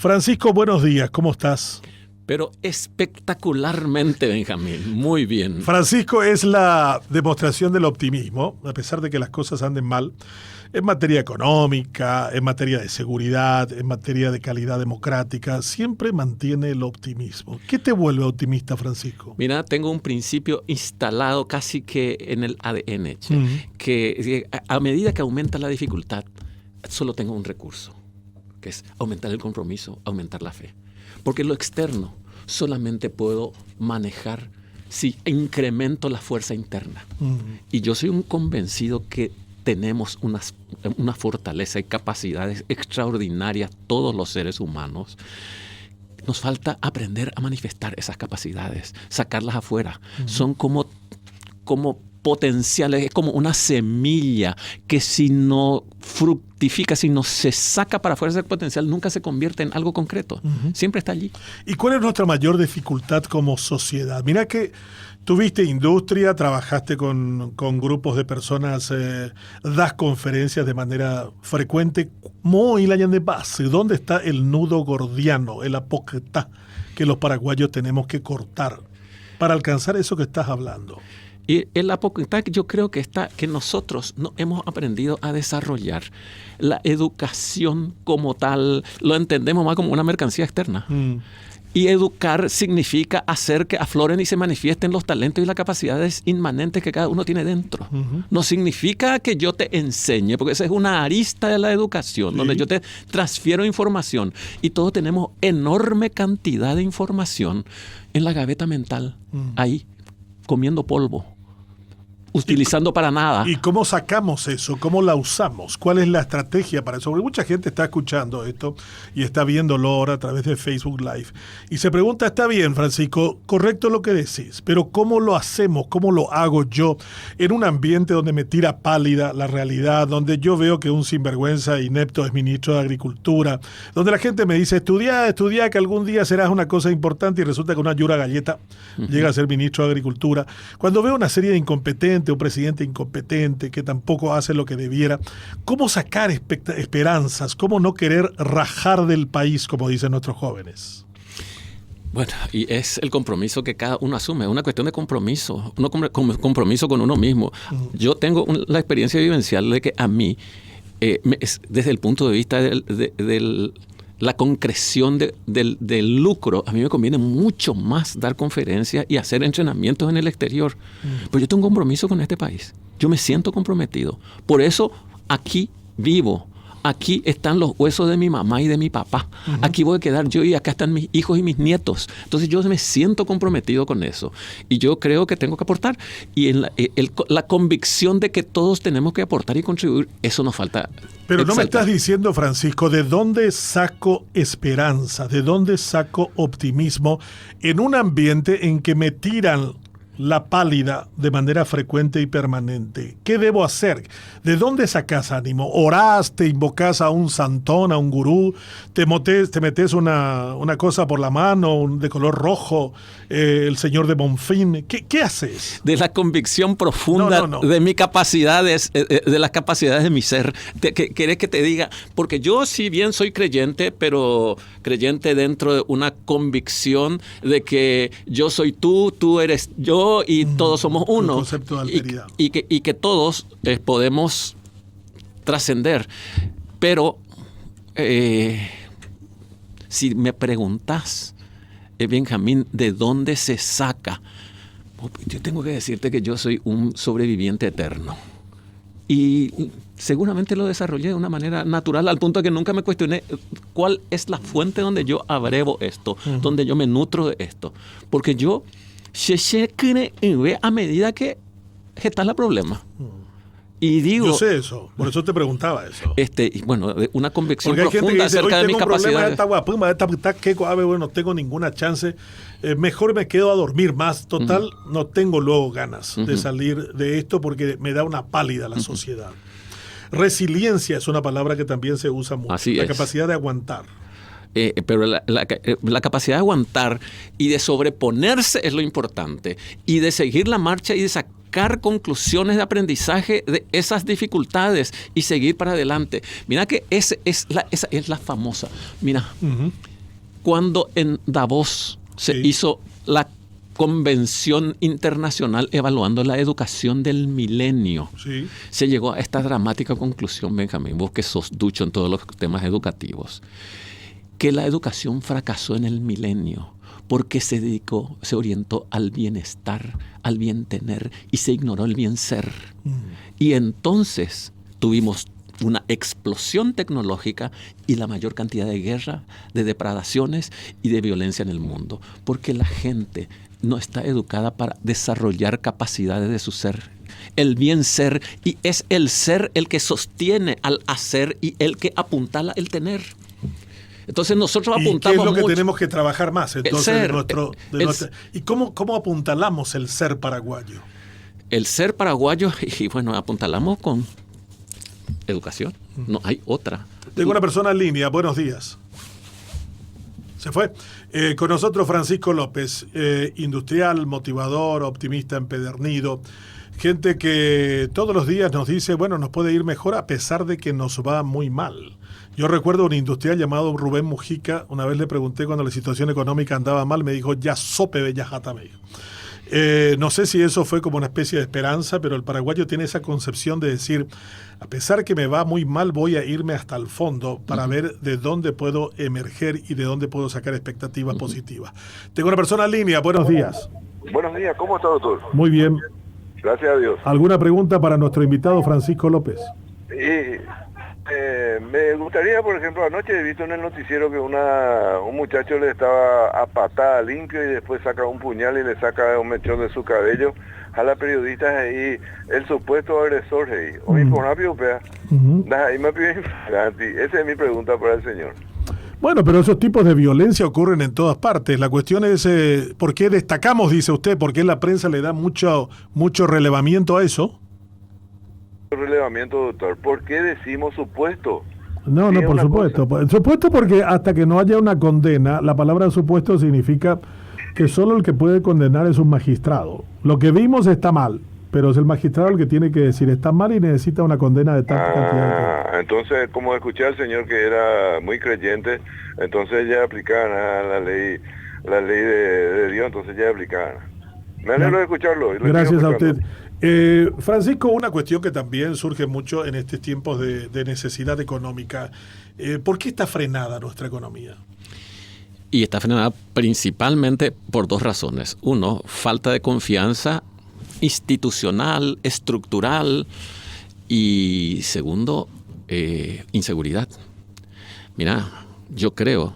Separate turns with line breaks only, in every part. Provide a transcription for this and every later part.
Francisco, buenos días, ¿cómo estás?
Pero espectacularmente, Benjamín. Muy bien.
Francisco es la demostración del optimismo, a pesar de que las cosas anden mal, en materia económica, en materia de seguridad, en materia de calidad democrática, siempre mantiene el optimismo. ¿Qué te vuelve optimista, Francisco?
Mira, tengo un principio instalado casi que en el ADN, que a medida que aumenta la dificultad, solo tengo un recurso, que es aumentar el compromiso, aumentar la fe. Porque lo externo solamente puedo manejar si incremento la fuerza interna. Y yo soy un convencido que tenemos una fortaleza y capacidades extraordinarias todos los seres humanos. Nos falta aprender a manifestar esas capacidades, sacarlas afuera. Son como potenciales, es como una semilla que si no fructifica, si no se saca para afuera ese potencial, nunca se convierte en algo concreto. Siempre está allí.
¿Y cuál es nuestra mayor dificultad como sociedad? Mira que tuviste industria, trabajaste con grupos de personas, das conferencias de manera frecuente. Muy la de base, ¿dónde está el nudo gordiano, el apócrita que los paraguayos tenemos que cortar para alcanzar eso que estás hablando?
Y el apócrita yo creo que está que nosotros no hemos aprendido a desarrollar la educación como tal, lo entendemos más como una mercancía externa. Y educar significa hacer que afloren y se manifiesten los talentos y las capacidades inmanentes que cada uno tiene dentro. No significa que yo te enseñe, porque esa es una arista de la educación, donde yo te transfiero información. Y todos tenemos enorme cantidad de información en la gaveta mental, ahí, comiendo polvo. Utilizando para nada.
¿Y cómo sacamos eso? ¿Cómo la usamos? ¿Cuál es la estrategia para eso? Porque mucha gente está escuchando esto y está viéndolo ahora a través de Facebook Live. Y se pregunta, está bien, Francisco, correcto lo que decís, pero ¿cómo lo hacemos? ¿Cómo lo hago yo en un ambiente donde me tira pálida la realidad, donde yo veo que un sinvergüenza inepto es ministro de Agricultura, donde la gente me dice, estudia, que algún día serás una cosa importante y resulta que una Yura Galleta llega a ser ministro de Agricultura? Cuando veo una serie de incompetentes, un presidente incompetente que tampoco hace lo que debiera, ¿cómo sacar esperanzas? ¿Cómo no querer rajar del país, como dicen nuestros jóvenes?
Bueno, y es el compromiso que cada uno asume, es una cuestión de compromiso, compromiso con uno mismo. Yo tengo la experiencia vivencial de que a mí, desde el punto de vista la concreción del lucro, a mí me conviene mucho más dar conferencias y hacer entrenamientos en el exterior. Pero yo tengo un compromiso con este país. Yo me siento comprometido. Por eso aquí vivo. Aquí están los huesos de mi mamá y de mi papá. Aquí voy a quedar yo y acá están mis hijos y mis nietos. Entonces yo me siento comprometido con eso. Y yo creo que tengo que aportar. Y la convicción de que todos tenemos que aportar y contribuir, eso nos falta.
Pero no me estás diciendo, Francisco, ¿de dónde saco esperanza? ¿De dónde saco optimismo en un ambiente en que me tiran la pálida de manera frecuente y permanente? ¿Qué debo hacer? ¿De dónde sacas ánimo? ¿Orás, te invocas a un santón, a un gurú? ¿Te metes una cosa por la mano de color rojo, el señor de Bonfín? ¿Qué haces?
De la convicción profunda de mis capacidades, de las capacidades de mi ser. ¿Querés que te diga? Porque yo si bien soy creyente, pero creyente dentro de una convicción de que yo soy tú eres yo, y todos somos uno.
Un concepto de alteridad.
Y que todos podemos trascender. Pero si me preguntas, Benjamín, ¿de dónde se saca? Yo tengo que decirte que yo soy un sobreviviente eterno. Y seguramente lo desarrollé de una manera natural, al punto de que nunca me cuestioné cuál es la fuente donde yo abrevo esto, donde yo me nutro de esto. Porque yo a medida que está el problema. Y digo,
yo sé eso, por eso te preguntaba eso.
Y bueno, una convicción
porque hay
profunda
gente que dice,
acerca de mis capacidades.
No tengo ninguna chance, mejor me quedo a dormir más. Total, no tengo luego ganas de salir de esto porque me da una pálida la sociedad. Resiliencia es una palabra que también se usa mucho.
Así
la
es.
Capacidad de aguantar.
Pero la capacidad de aguantar y de sobreponerse es lo importante. Y de seguir la marcha y de sacar conclusiones de aprendizaje de esas dificultades y seguir para adelante. Mira que esa es la famosa. Mira, Cuando en Davos se
Sí.
hizo la Convención Internacional evaluando la educación del milenio,
Sí.
se llegó a esta dramática conclusión, Benjamín, vos que sos ducho en todos los temas educativos, que la educación fracasó en el milenio porque se orientó al bienestar, al bien tener, y se ignoró el bien ser. Y entonces tuvimos una explosión tecnológica y la mayor cantidad de guerra, de depredaciones y de violencia en el mundo, porque la gente no está educada para desarrollar capacidades de su ser, el bien ser, y es el ser el que sostiene al hacer y el que apuntala el tener. Entonces nosotros apuntamos
¿Y qué es lo que
mucho.
tenemos que trabajar más entonces
ser,
¿Y cómo apuntalamos el ser paraguayo?
El ser paraguayo, y bueno, apuntalamos con educación. No hay otra.
Tengo una persona en línea. Buenos días. Se fue. Con nosotros Francisco López, industrial, motivador, optimista, empedernido. Gente que todos los días nos dice, bueno, nos puede ir mejor a pesar de que nos va muy mal. Yo recuerdo un industrial llamado Rubén Mujica. Una vez le pregunté cuando la situación económica andaba mal, me dijo, ya sope bella jata, me dijo. No sé si eso fue como una especie de esperanza, pero el paraguayo tiene esa concepción de decir, a pesar que me va muy mal, voy a irme hasta el fondo para ver de dónde puedo emerger y de dónde puedo sacar expectativas positivas. Tengo una persona en línea. Buenos días.
Buenos días, ¿cómo está, doctor?
Muy bien.
Gracias a Dios.
¿Alguna pregunta para nuestro invitado Francisco López?
Me gustaría, por ejemplo, anoche he visto en el noticiero que un muchacho le estaba a patada limpio y después saca un puñal y le saca un mechón de su cabello a la periodista y el supuesto agresor ahí. O rápido, pea. Ahí me piden. Esa es mi pregunta para el señor.
Bueno, pero esos tipos de violencia ocurren en todas partes. La cuestión es ¿por qué destacamos, dice usted? ¿Por qué la prensa le da mucho relevamiento a eso?
Relevamiento, doctor. ¿Por qué decimos supuesto?
No,
Sí,
por supuesto. Supuesto porque hasta que no haya una condena, la palabra supuesto significa que solo el que puede condenar es un magistrado. Lo que vimos está mal, pero es el magistrado el que tiene que decir está mal y necesita una condena de tanta cantidad de tiempo.
Entonces, como escuché al señor que era muy creyente, entonces ya aplicaban la ley de Dios, entonces ya aplicaban. Me alegro de escucharlo.
Gracias a usted. Francisco, una cuestión que también surge mucho en estos tiempos de necesidad económica. ¿Por qué está frenada nuestra economía?
Y está frenada principalmente por dos razones. Uno, falta de confianza institucional, estructural, y segundo, inseguridad. Mira, yo creo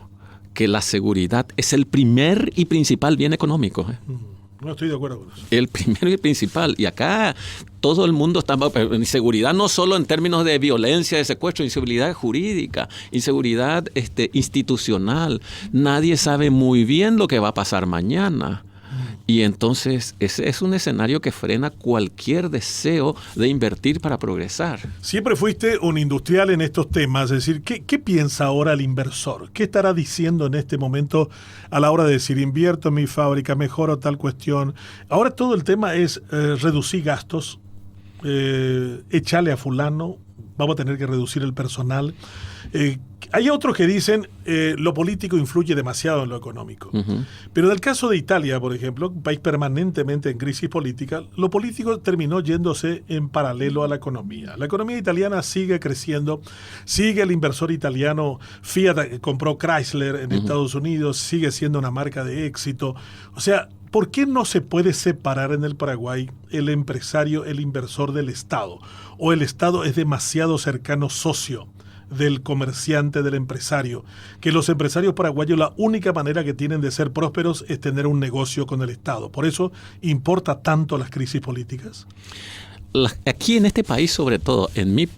que la seguridad es el primer y principal bien económico.
No estoy de acuerdo con eso.
El primero y principal. Y acá todo el mundo está en inseguridad, no solo en términos de violencia, de secuestro, inseguridad jurídica, inseguridad institucional. Nadie sabe muy bien lo que va a pasar mañana. Y entonces ese es un escenario que frena cualquier deseo de invertir para progresar.
Siempre fuiste un industrial en estos temas, es decir, ¿qué piensa ahora el inversor? ¿Qué estará diciendo en este momento a la hora de decir invierto en mi fábrica, mejoro tal cuestión? Ahora todo el tema es reducir gastos, echarle a fulano, vamos a tener que reducir el personal. Hay otros que dicen lo político influye demasiado en lo económico. Pero en el caso de Italia, por ejemplo, un país permanentemente en crisis política, lo político terminó yéndose en paralelo a la economía. La economía italiana sigue creciendo, sigue el inversor italiano, Fiat compró Chrysler en Estados Unidos, sigue siendo una marca de éxito. O sea, ¿por qué no se puede separar en el Paraguay el empresario, el inversor del Estado? ¿O el Estado es demasiado cercano socio del comerciante, del empresario? Que los empresarios paraguayos la única manera que tienen de ser prósperos es tener un negocio con el Estado. ¿Por eso importa tanto las crisis políticas?
Aquí en este país, sobre todo,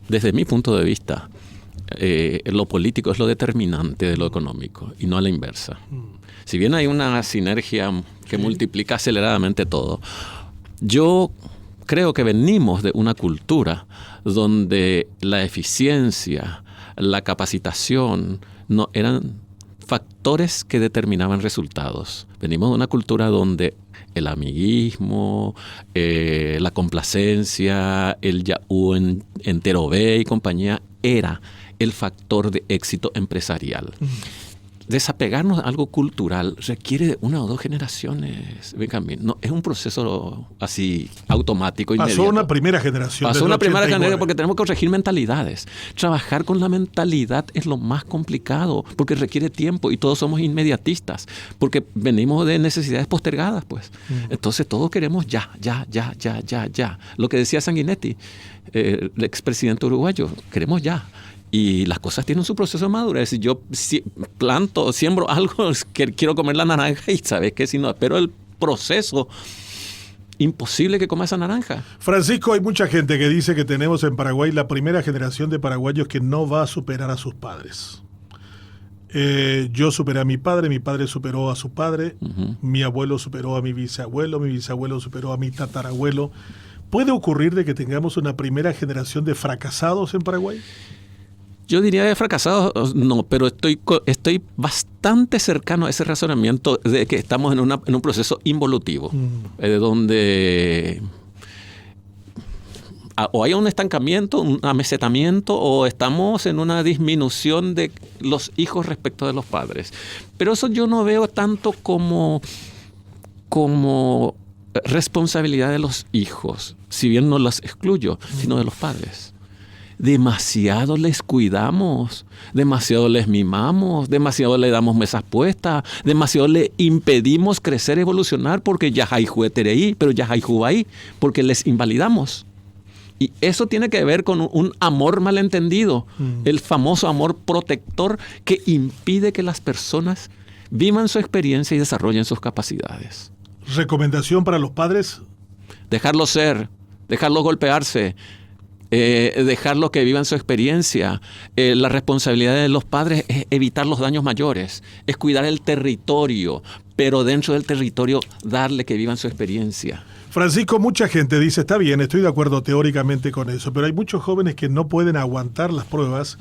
desde mi punto de vista, lo político es lo determinante de lo económico y no a la inversa. Si bien hay una sinergia que multiplica aceleradamente todo, yo creo que venimos de una cultura donde la eficiencia, la capacitación no eran factores que determinaban resultados. Venimos de una cultura donde el amiguismo, la complacencia, el yaú entero B y compañía era el factor de éxito empresarial. desapegarnos de algo cultural requiere de 1 o 2 generaciones, Benjamín. No es un proceso así automático, inmediato.
Pasó una primera generación.
Pasó una primera generación porque tenemos que corregir mentalidades. Trabajar con la mentalidad es lo más complicado porque requiere tiempo y todos somos inmediatistas porque venimos de necesidades postergadas, pues. Entonces todos queremos ya. Lo que decía Sanguinetti, el expresidente uruguayo, queremos ya. Y las cosas tienen su proceso de madurez. Si yo siembro algo, que quiero comer la naranja y sabes que si no espero el proceso, imposible que coma esa naranja.
Francisco, hay mucha gente que dice que tenemos en Paraguay la primera generación de paraguayos que no va a superar a sus padres. Yo superé a mi padre superó a su padre, mi abuelo superó a mi bisabuelo superó a mi tatarabuelo. ¿Puede ocurrir de que tengamos una primera generación de fracasados en Paraguay?
Yo diría de fracasados, no, pero estoy bastante cercano a ese razonamiento de que estamos en un proceso involutivo, donde o hay un estancamiento, un amesetamiento, o estamos en una disminución de los hijos respecto de los padres. Pero eso yo no veo tanto como responsabilidad de los hijos, si bien no las excluyo, sino de los padres. Demasiado les cuidamos, demasiado les mimamos, demasiado le damos mesas puestas, demasiado le impedimos crecer, evolucionar, porque ya hay juetereí, pero ya hay jubaí, porque les invalidamos. Y eso tiene que ver con un amor malentendido, el famoso amor protector que impide que las personas vivan su experiencia y desarrollen sus capacidades.
¿Recomendación para los padres?
Dejarlos ser, dejarlos golpearse, dejarlos que vivan su experiencia. La responsabilidad de los padres es evitar los daños mayores, es cuidar el territorio, pero dentro del territorio darle que vivan su experiencia.
Francisco, mucha gente dice, está bien, estoy de acuerdo teóricamente con eso, pero hay muchos jóvenes que no pueden aguantar las pruebas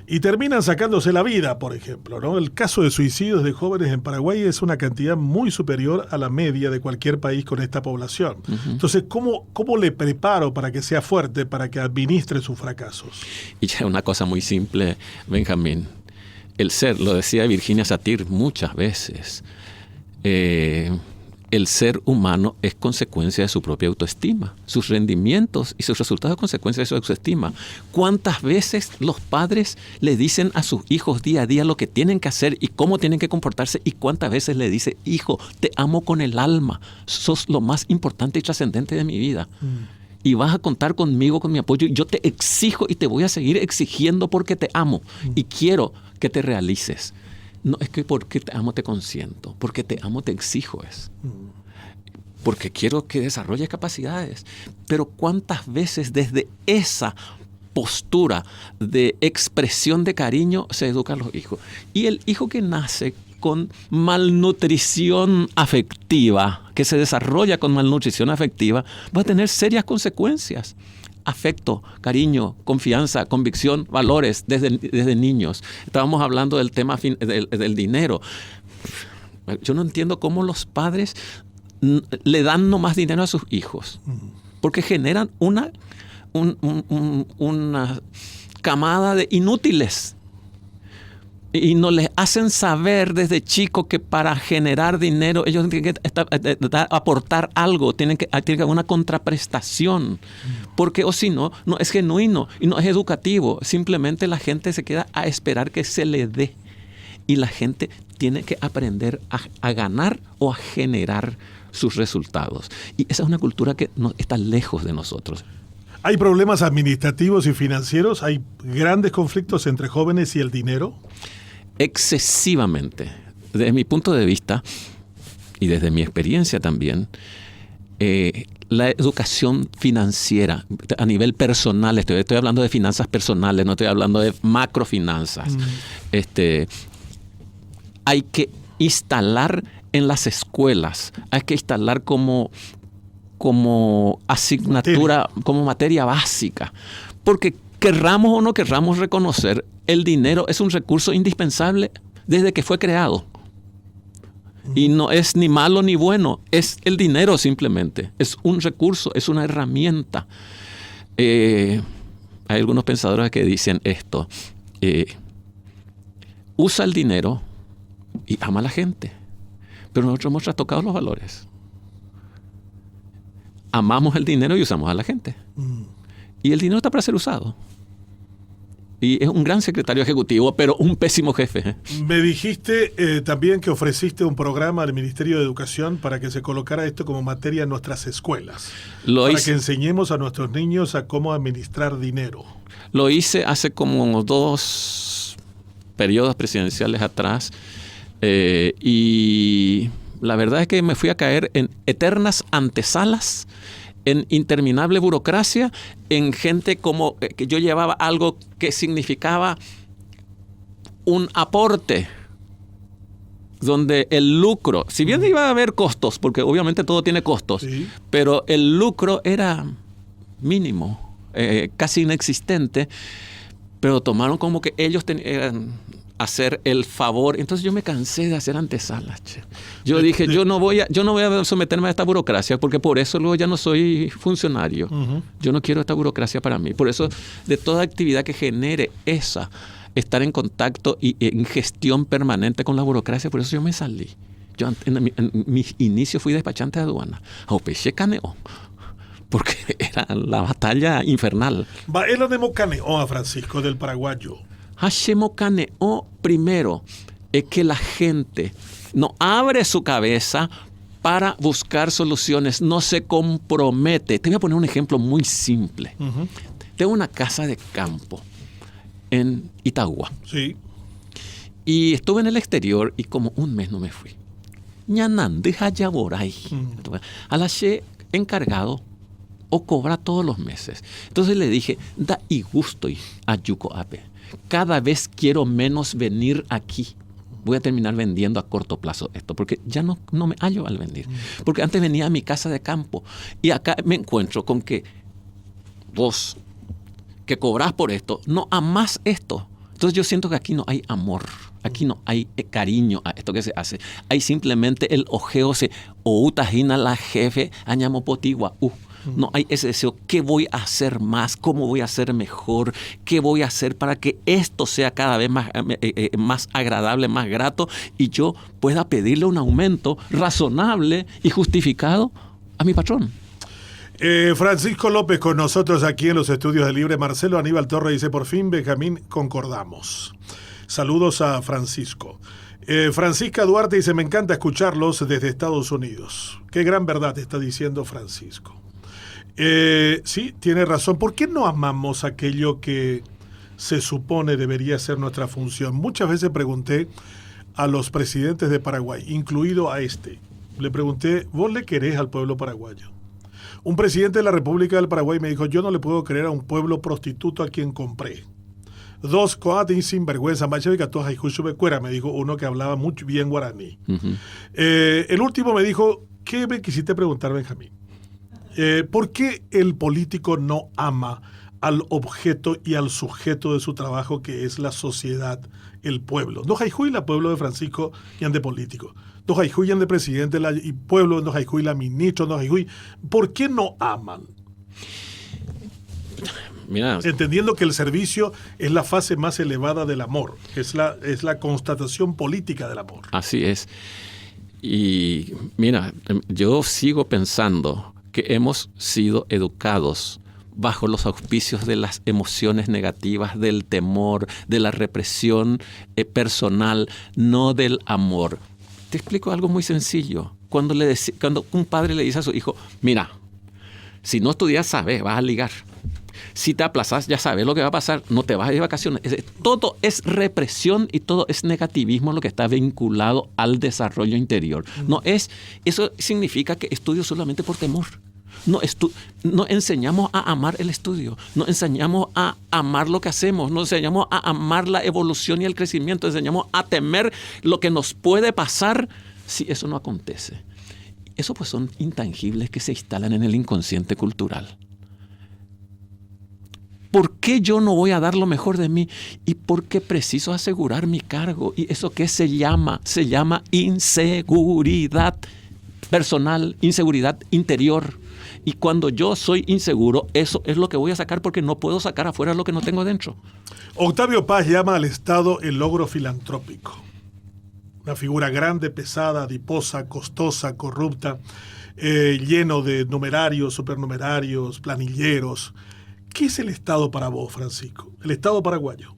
y terminan sacándose la vida, por ejemplo, ¿no? El caso de suicidios de jóvenes en Paraguay es una cantidad muy superior a la media de cualquier país con esta población. Entonces, ¿cómo le preparo para que sea fuerte, para que administre sus fracasos?
Y ya una cosa muy simple, Benjamín. El ser, lo decía Virginia Satir muchas veces, el ser humano es consecuencia de su propia autoestima. Sus rendimientos y sus resultados son consecuencia de su autoestima. ¿Cuántas veces los padres le dicen a sus hijos día a día lo que tienen que hacer y cómo tienen que comportarse? ¿Y cuántas veces le dice, hijo, te amo con el alma, sos lo más importante y trascendente de mi vida? Y vas a contar conmigo, con mi apoyo. Yo te exijo y te voy a seguir exigiendo porque te amo y quiero que te realices. No es que porque te amo te consiento, porque te amo te exijo porque quiero que desarrolles capacidades. Pero ¿cuántas veces desde esa postura de expresión de cariño se educan los hijos? Y el hijo que nace con malnutrición afectiva, que se desarrolla con malnutrición afectiva, va a tener serias consecuencias. Afecto, cariño, confianza, convicción, valores desde niños. Estábamos hablando del tema del dinero. Yo no entiendo cómo los padres le dan nomás dinero a sus hijos, porque generan una camada de inútiles. Y no les hacen saber desde chico que para generar dinero ellos tienen que aportar algo, tienen que haber una contraprestación, porque o si no, no es genuino y no es educativo. Simplemente la gente se queda a esperar que se le dé y la gente tiene que aprender a ganar o a generar sus resultados. Y esa es una cultura que está lejos de nosotros.
¿Hay problemas administrativos y financieros? ¿Hay grandes conflictos entre jóvenes y el dinero?
Excesivamente. Desde mi punto de vista y desde mi experiencia también, la educación financiera a nivel personal, estoy hablando de finanzas personales, no estoy hablando de macrofinanzas. Hay que instalar en las escuelas, hay que instalar como asignatura, como materia básica, porque querramos o no querramos reconocer, el dinero es un recurso indispensable desde que fue creado. Y no es ni malo ni bueno, es el dinero simplemente. Es un recurso, es una herramienta. Hay algunos pensadores que dicen esto. Usa el dinero y ama a la gente. Pero nosotros hemos trastocado los valores. Amamos el dinero y usamos a la gente. Y el dinero está para ser usado. Y es un gran secretario ejecutivo, pero un pésimo jefe.
Me dijiste también que ofreciste un programa al Ministerio de Educación para que se colocara esto como materia en nuestras escuelas. Para que enseñemos a nuestros niños a cómo administrar dinero.
Lo hice hace como 2 periodos presidenciales atrás. Y la verdad es que me fui a caer en eternas antesalas, en interminable burocracia, en gente como que yo llevaba algo que significaba un aporte, donde el lucro, si bien iba a haber costos, porque obviamente todo tiene costos, sí, pero el lucro era mínimo, casi inexistente, pero tomaron como que ellos tenían hacer el favor. Entonces yo me cansé de hacer antesalas. Yo dije, yo no voy a someterme a esta burocracia, porque por eso luego ya no soy funcionario. Yo no quiero esta burocracia para mí. Por eso, de toda actividad que genere estar en contacto y en gestión permanente con la burocracia, por eso yo me salí. Yo en mi inicio fui despachante de aduana. Aupeché Caneo. Porque era la batalla infernal.
Él lo caneó a Francisco del Paraguayo.
Hashemo Caneo, primero, es que la gente no abre su cabeza para buscar soluciones, no se compromete. Te voy a poner un ejemplo muy simple. Tengo una casa de campo en Itagua.
Sí.
Y estuve en el exterior y como un mes no me fui. Ñanan, deja ya por ahí. A la encargado o cobra todos los meses. Entonces le dije, da y gusto a Yuko Ape. Cada vez quiero menos venir aquí. Voy a terminar vendiendo a corto plazo esto, porque ya no me hallo al vender. Porque antes venía a mi casa de campo y acá me encuentro con que vos, que cobrás por esto, no amás esto. Entonces yo siento que aquí no hay amor, aquí no hay cariño a esto que se hace. Hay simplemente el ojeo, o utajina la jefe, añamo potigua, No hay ese deseo, ¿qué voy a hacer más? ¿Cómo voy a hacer mejor? ¿Qué voy a hacer para que esto sea cada vez más agradable, más grato y yo pueda pedirle un aumento razonable y justificado a mi patrón?
Francisco López con nosotros aquí en los estudios de Libre. Marcelo Aníbal Torre dice, por fin, Benjamín, concordamos. Saludos a Francisco. Francisca Duarte dice, me encanta escucharlos desde Estados Unidos. Qué gran verdad está diciendo Francisco. Sí, tiene razón. ¿Por qué no amamos aquello que se supone debería ser nuestra función? Muchas veces pregunté a los presidentes de Paraguay, incluido a este. Le pregunté, ¿vos le querés al pueblo paraguayo? Un presidente de la República del Paraguay me dijo, yo no le puedo creer a un pueblo prostituto a quien compré. 2 coatis sin vergüenza, me dijo uno que hablaba muy bien guaraní. El último me dijo, ¿qué me quisiste preguntar, Benjamín? ¿Por qué el político no ama al objeto y al sujeto de su trabajo, que es la sociedad, el pueblo? No hay la pueblo de Francisco y de político. No hay de presidente y pueblo, no hay la ministro, no hay. ¿Por qué no aman?
Mira,
entendiendo que el servicio es la fase más elevada del amor, es la constatación política del amor.
Así es. Y mira, yo sigo pensando que hemos sido educados bajo los auspicios de las emociones negativas, del temor, de la represión personal, no del amor. Te explico algo muy sencillo. Cuando un padre le dice a su hijo, mira, si no estudias, sabes, vas a ligar. Si te aplazas, ya sabes lo que va a pasar, no te vas de vacaciones. Todo es represión y todo es negativismo lo que está vinculado al desarrollo interior. Eso significa que estudio solamente por temor. No enseñamos a amar el estudio, no enseñamos a amar lo que hacemos, no enseñamos a amar la evolución y el crecimiento, enseñamos a temer lo que nos puede pasar si eso no acontece. Eso pues son intangibles que se instalan en el inconsciente cultural. ¿Por qué yo no voy a dar lo mejor de mí? ¿Y por qué preciso asegurar mi cargo? ¿Y eso qué se llama? Se llama inseguridad personal, inseguridad interior. Y cuando yo soy inseguro, eso es lo que voy a sacar, porque no puedo sacar afuera lo que no tengo dentro.
Octavio Paz llama al Estado el logro filantrópico. Una figura grande, pesada, adiposa, costosa, corrupta, lleno de numerarios, supernumerarios, planilleros. ¿Qué es el Estado para vos, Francisco? El Estado paraguayo.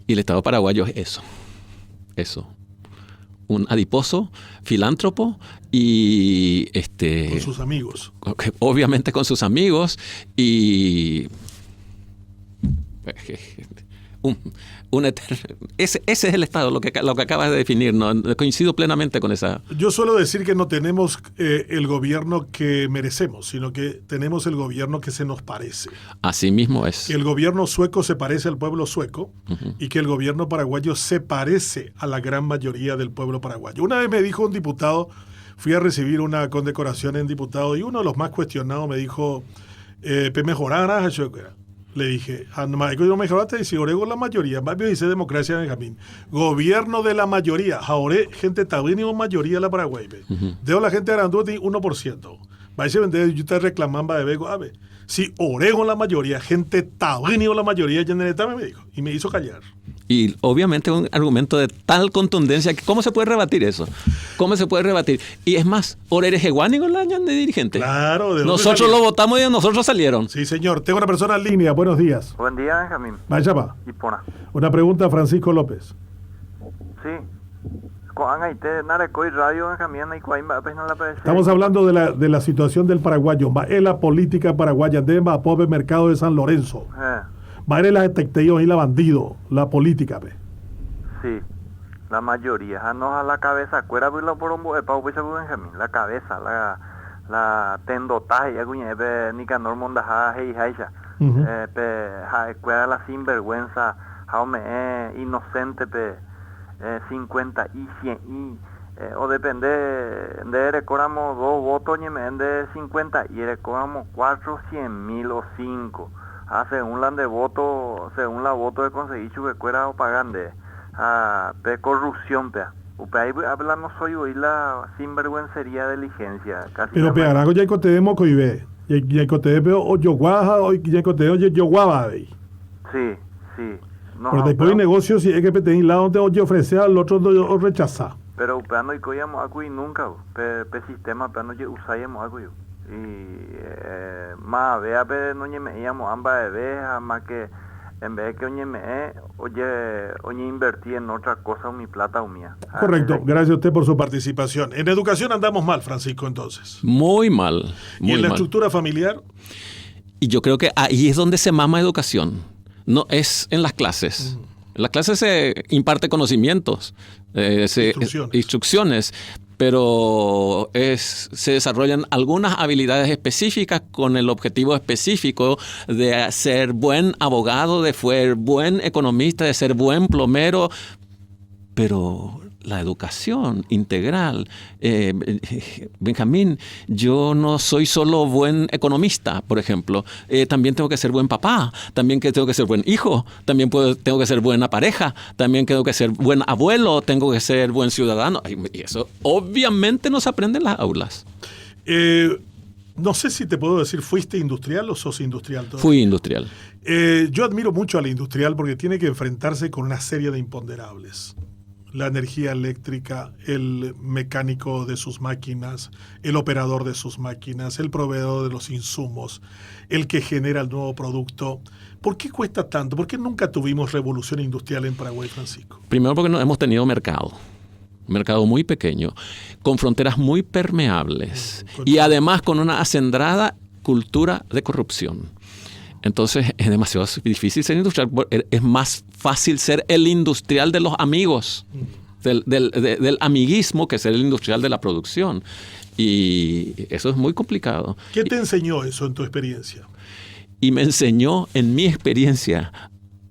Y el Estado paraguayo es eso. Un adiposo, filántropo y
con sus amigos.
Obviamente con sus amigos y ese es el Estado, lo que acabas de definir, ¿no? Coincido plenamente con esa.
Yo suelo decir que no tenemos el gobierno que merecemos, sino que tenemos el gobierno que se nos parece.
Así mismo es.
Que el gobierno sueco se parece al pueblo sueco y que el gobierno paraguayo se parece a la gran mayoría del pueblo paraguayo. Una vez me dijo un diputado, fui a recibir una condecoración en diputado y uno de los más cuestionados me dijo, mejorarás, yo le dije, no mejoraste, si orego la mayoría, más bien dice democracia, Benjamín. Gobierno de la mayoría, ahora gente tabínimo mayoría la Paraguay. Deo la gente arandú 1%. Va a vender, yo te reclaman de Bego, a ver, si orego la mayoría, gente tabínimo la mayoría, ya me dijo, y me hizo callar.
Y obviamente un argumento de tal contundencia que ¿cómo se puede rebatir eso? ¿Cómo se puede rebatir? Y es más, ¿Oreres Heguani con la año de dirigente?
Claro.
Nosotros lo votamos y de nosotros salieron.
Sí, señor. Tengo una persona en línea. Buenos días.
Buen día, Benjamín.
Vaya va.
Ipona.
Una pregunta a Francisco López.
Sí.
Estamos hablando de la situación del paraguayo. Va en la política paraguaya. Deba a pobre mercado de San Lorenzo. Va en las detectives y la bandido. La política, ve.
Sí. La mayoría. No a la cabeza. Cuera por Benjamín. La cabeza. La tendotaje. Nicanor Mondaja. Cuera la sinvergüenza. Jaume inocente. 50 y 100 y o depende de recordamos 2 votos de 50 y recordamos 400.000 o 5 según la de voto según la voto de conseguir que cuera o pagan de corrupción no soy hoy la sinvergüencería de diligencia casi.
Pero pearago ya cotemos coibe ya cotemos o yoguaja o ya cotemos yoguaba.
Sí. No,
pero después de negocios, si es que te lado donde ofrecer al otro o rechazar.
Pero no y coyamos algo y nunca, sistema, pero no usamos algo y más vea, no íbamos ambas veces, más que en vez de que oye invertí en otra cosa mi plata o mía.
Correcto, gracias a usted por su participación. En educación andamos mal, Francisco, entonces.
Muy mal.
¿Y en la estructura familiar?
Y yo creo que ahí es donde se mama educación. No es en las clases. En las clases se imparte conocimientos, instrucciones, pero se desarrollan algunas habilidades específicas con el objetivo específico de ser buen abogado, de ser buen economista, de ser buen plomero, pero la educación integral. Benjamín, yo no soy solo buen economista, por ejemplo. También tengo que ser buen papá, también tengo que ser buen hijo, también tengo que ser buena pareja, también tengo que ser buen abuelo, tengo que ser buen ciudadano. Y eso obviamente no se aprende en las aulas.
No sé si te puedo decir, ¿fuiste industrial o sos industrial todavía?
Fui industrial.
Yo admiro mucho al industrial porque tiene que enfrentarse con una serie de imponderables. La energía eléctrica, el mecánico de sus máquinas, el operador de sus máquinas, el proveedor de los insumos, el que genera el nuevo producto. ¿Por qué cuesta tanto? ¿Por qué nunca tuvimos revolución industrial en Paraguay, Francisco?
Primero porque no hemos tenido mercado. Un mercado muy pequeño, con fronteras muy permeables y además con una acendrada cultura de corrupción. Entonces es demasiado difícil ser industrial. Es más fácil ser el industrial de los amigos, del amiguismo, que ser el industrial de la producción. Y eso es muy complicado.
¿Qué te enseñó eso en tu experiencia?
Y me enseñó, en mi experiencia,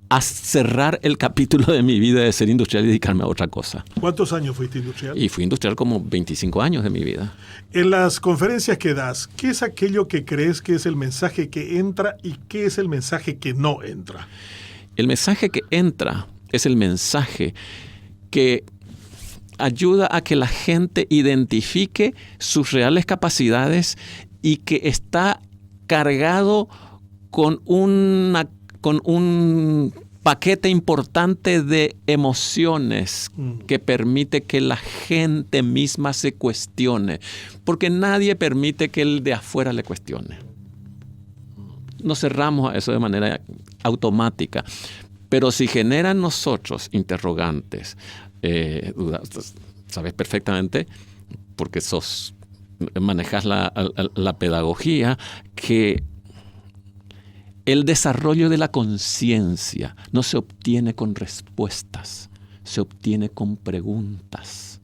a cerrar el capítulo de mi vida de ser industrial y dedicarme a otra cosa.
¿Cuántos años fuiste industrial?
Y fui industrial como 25 años de mi vida.
En las conferencias que das, ¿qué es aquello que crees que es el mensaje que entra y qué es el mensaje que no entra?
El mensaje que entra es el mensaje que ayuda a que la gente identifique sus reales capacidades y que está cargado con un paquete importante de emociones que permite que la gente misma se cuestione, porque nadie permite que el de afuera le cuestione. Nos cerramos a eso de manera automática, pero si genera en nosotros interrogantes, dudas, sabes perfectamente, porque manejas la pedagogía, que el desarrollo de la conciencia no se obtiene con respuestas, se obtiene con preguntas.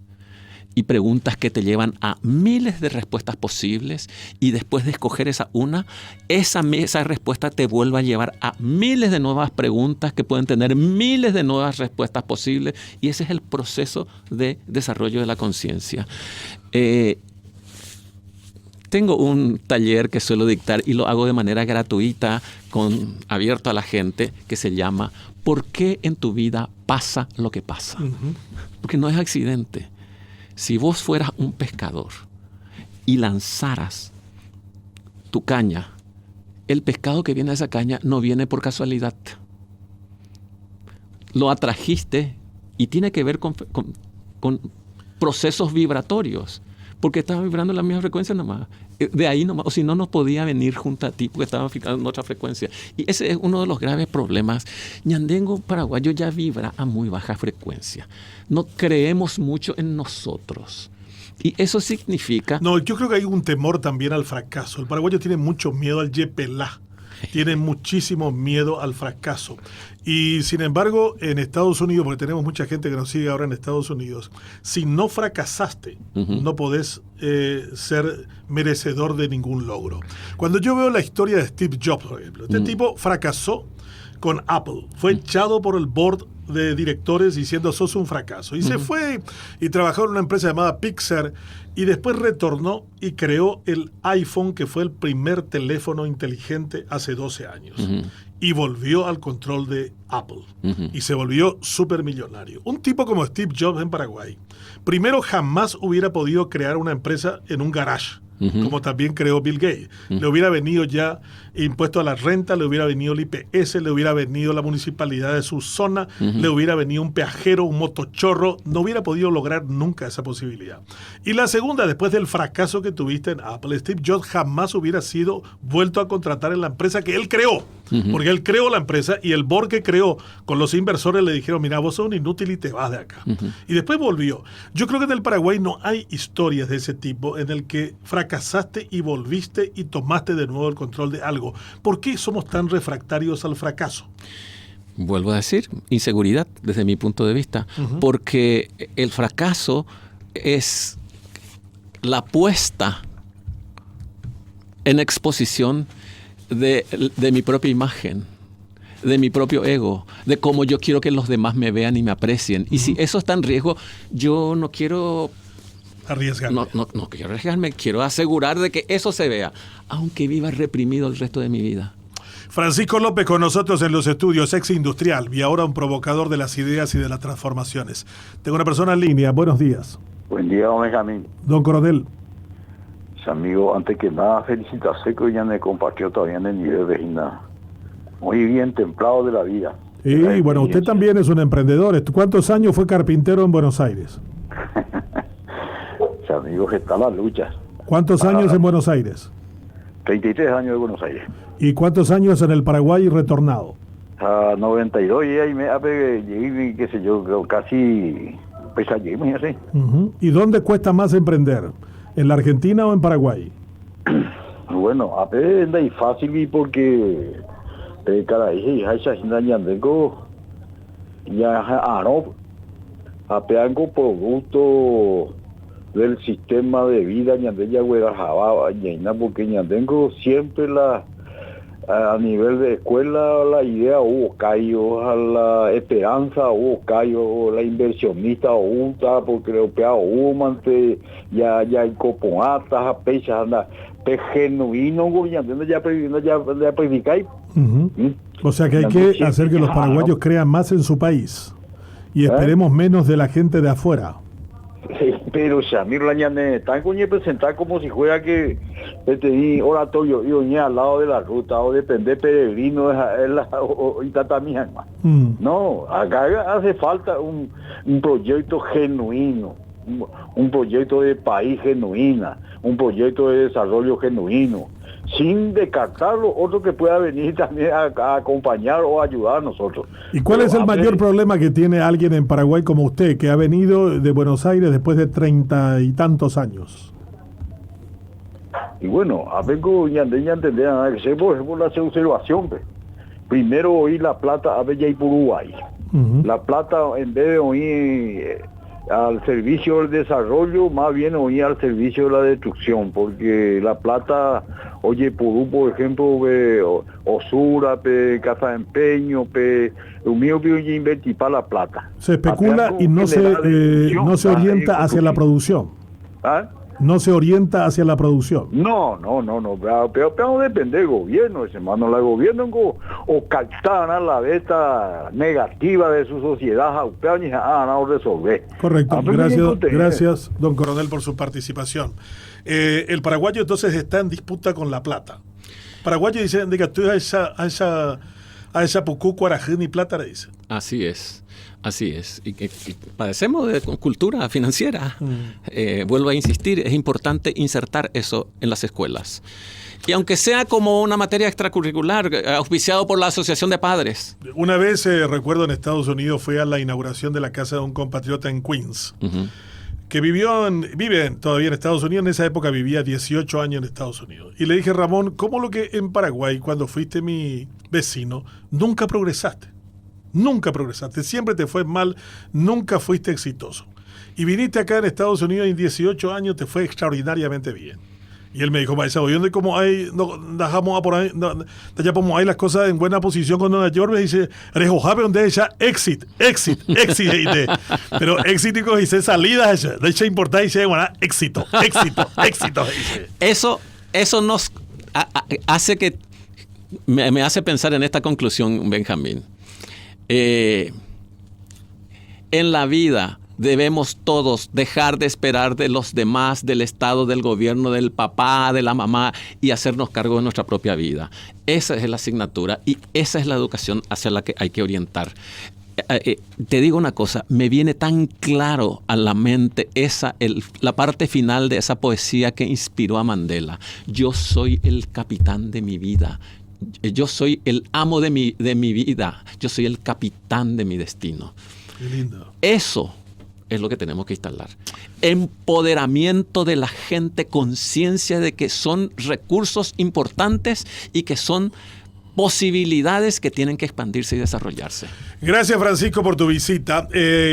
Y preguntas que te llevan a miles de respuestas posibles, y después de escoger esa respuesta te vuelve a llevar a miles de nuevas preguntas que pueden tener miles de nuevas respuestas posibles, y ese es el proceso de desarrollo de la conciencia. Tengo un taller que suelo dictar y lo hago de manera gratuita, abierto a la gente, que se llama ¿Por qué en tu vida pasa lo que pasa? Porque no es accidente. Si vos fueras un pescador y lanzaras tu caña, el pescado que viene a esa caña no viene por casualidad. Lo atrajiste y tiene que ver con procesos vibratorios, porque estaba vibrando en la misma frecuencia nomás. De ahí nomás, o si no, no podía venir junto a ti porque estaba en otra frecuencia. Y ese es uno de los graves problemas. Ñandengo paraguayo ya vibra a muy baja frecuencia. No creemos mucho en nosotros. Y eso significa...
No, yo creo que hay un temor también al fracaso. El paraguayo tiene mucho miedo al yepelá. Tiene muchísimo miedo al fracaso. Y sin embargo, en Estados Unidos, porque tenemos mucha gente que nos sigue ahora en Estados Unidos, si no fracasaste, no podés ser merecedor de ningún logro. Cuando yo veo la historia de Steve Jobs, por ejemplo, este tipo fracasó con Apple. Fue echado por el board de directores diciendo sos un fracaso. Y se fue y trabajó en una empresa llamada Pixar, y después retornó y creó el iPhone, que fue el primer teléfono inteligente hace 12 años. Y volvió al control de Apple. Y se volvió supermillonario. Un tipo como Steve Jobs en Paraguay, primero jamás hubiera podido crear una empresa en un garage, como también creó Bill Gates. Le hubiera venido ya impuesto a la renta, le hubiera venido el IPS, le hubiera venido la municipalidad de su zona, le hubiera venido un peajero, un motochorro. No hubiera podido lograr nunca esa posibilidad. Y la segunda, después del fracaso que tuviste en Apple, Steve Jobs jamás hubiera sido vuelto a contratar en la empresa que él creó. Porque él creó la empresa, y el board que creó con los inversores le dijeron, mira, vos sos un inútil y te vas de acá. Y después volvió. Yo creo que en el Paraguay no hay historias de ese tipo en el que fracasaste y volviste y tomaste de nuevo el control de algo. ¿Por qué somos tan refractarios al fracaso?
Vuelvo a decir, inseguridad desde mi punto de vista, porque el fracaso es la puesta en exposición de mi propia imagen, de mi propio ego, de cómo yo quiero que los demás me vean y me aprecien. Y si eso está en riesgo, yo no quiero
arriesgarme.
No quiero arriesgarme, quiero asegurar de que eso se vea, aunque viva reprimido el resto de mi vida.
Francisco López con nosotros en los estudios, ex industrial y ahora un provocador de las ideas y de las transformaciones. Tengo una persona en línea. Buenos días.
Buen día, don Benjamín.
Don Coronel.
Amigo, antes que nada, felicitarse que ya me compartió todavía en el nivel de Gina. Muy bien templado de la vida.
Y bueno, usted también es un emprendedor. ¿Cuántos años fue carpintero en Buenos Aires?
Amigo, que está la lucha.
¿Cuántos años en Buenos Aires?
33 años de Buenos Aires.
¿Y cuántos años en el Paraguay y retornado?
92, y ahí me llegué, qué sé yo, casi, pues allí, me hace.
¿Y dónde cuesta más emprender? ¿En la Argentina o en Paraguay?
Bueno, a veces es fácil porque cada día ya no apeango producto del sistema de vida ñandella huerajaba ñaina, porque ñandengo siempre a nivel de escuela la idea hubo callo, a la esperanza hubo callo, la inversionista hubo, porque el opea hubo mante ya hay coponatas a pecha anda pe genuino ñandendo ya predicáis.
O sea que hay que hacer que los paraguayos crean más en su país y esperemos menos de la gente de afuera.
Pero Shamir la ñane, tan coñe presentar como si fuera que este oratorio y al lado de la ruta o depende peregrino y tatamía. No, acá hace falta un proyecto genuino, un proyecto de país genuina, un proyecto de desarrollo genuino, sin descartar lo otro que pueda venir también a acompañar o ayudar a nosotros.
¿Y cuál es el mayor problema que tiene alguien en Paraguay como usted, que ha venido de Buenos Aires después de 30 y tantos años?
Y bueno, a ver, ya entender, por ejemplo, la observación. Primero oí La Plata, a ver, ya y por Uruguay. La Plata, en vez de oír al servicio del desarrollo, más bien oí al servicio de la destrucción, porque La Plata, oye, Purú, por ejemplo, Osura, Casa de Empeño, lo mío que invertir para La Plata.
Se especula y no se orienta hacia la producción.
¿Ah?
No se orienta hacia la producción.
No, pero no depende del gobierno, hermano. El gobierno o captan a la beta negativa de su sociedad, y no resolver.
Correcto, gracias, don Coronel, por su participación. El paraguayo entonces está en disputa con La Plata. Paraguayo dice, que tú a esa Pucú, Cuarajín y Plata, le dice.
Así es. Y padecemos de cultura financiera. Vuelvo a insistir, es importante insertar eso en las escuelas. Y aunque sea como una materia extracurricular, auspiciado por la Asociación de Padres.
Una vez, recuerdo, en Estados Unidos, fue a la inauguración de la casa de un compatriota en Queens, que vive todavía en Estados Unidos. En esa época vivía 18 años en Estados Unidos. Y le dije, Ramón, ¿cómo lo que en Paraguay, cuando fuiste mi vecino, nunca progresaste? Nunca progresaste, siempre te fue mal, nunca fuiste exitoso. Y viniste acá en Estados Unidos y en 18 años te fue extraordinariamente bien. Y él me dijo, maestro, ¿y como hay, no dejamos a por ahí, ya como hay las cosas en buena posición con Nueva York? Me dice, rejojabe donde ella, exit, pero éxito dice salida, de hecho importante, dice, bueno, éxito.
Eso nos hace que, me hace pensar en esta conclusión, Benjamín. En la vida debemos todos dejar de esperar de los demás, del Estado, del gobierno, del papá, de la mamá, y hacernos cargo de nuestra propia vida. Esa es la asignatura y esa es la educación hacia la que hay que orientar. Te digo una cosa, me viene tan claro a la mente la parte final de esa poesía que inspiró a Mandela. Yo soy el capitán de mi vida. Yo soy el amo de mi vida. Yo soy el capitán de mi destino.
Qué lindo.
Eso es lo que tenemos que instalar. Empoderamiento de la gente, conciencia de que son recursos importantes y que son posibilidades que tienen que expandirse y desarrollarse.
Gracias, Francisco, por tu visita.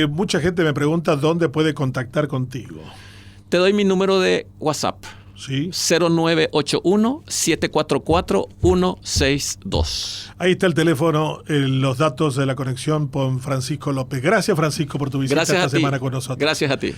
Mucha gente me pregunta dónde puede contactar contigo.
Te doy mi número de WhatsApp.
Sí.
0981-744-162.
Ahí está el teléfono, los datos de la conexión con Francisco López. Gracias, Francisco, por tu visita esta semana con nosotros.
Gracias a ti.